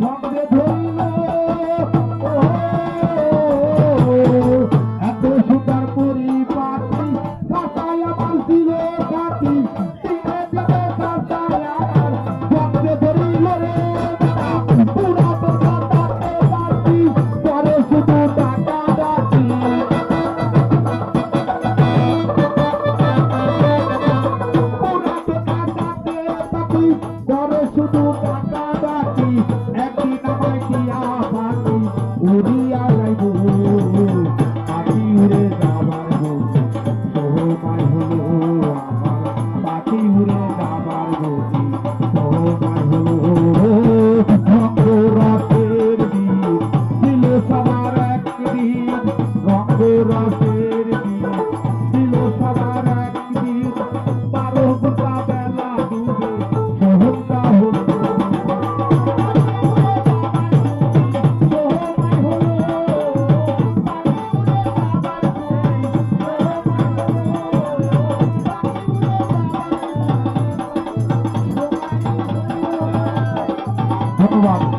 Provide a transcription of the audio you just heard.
সঙ্গে ধরল এত সুতার পরিপাটি কাঁচায় আমার ছিল কাটি দিনে দিনে কাঁচায় আমার সঙ্গে ধরিল রে পুরা তো কাটাতে পারছি পরে শুধু টাকা দাচ্ছি পুরা তো কাটাতে পারছি পরে শুধু টাকা দাচ্ছি একদিন আমায় দিয়া পাখি উড়িয়া যাইব পাখি উড়ে যাবার গতি সময় হলো আমার পাখি উড়ে যাবার গতি সময় হলো রঙ্গরসের দিন ছিল সবার একদিন রঙ্গরসের দিন ছিল সবার একদিন 12 ঘন্টা বেলা ডুবে সহজটা হলো ধন্যবাদ।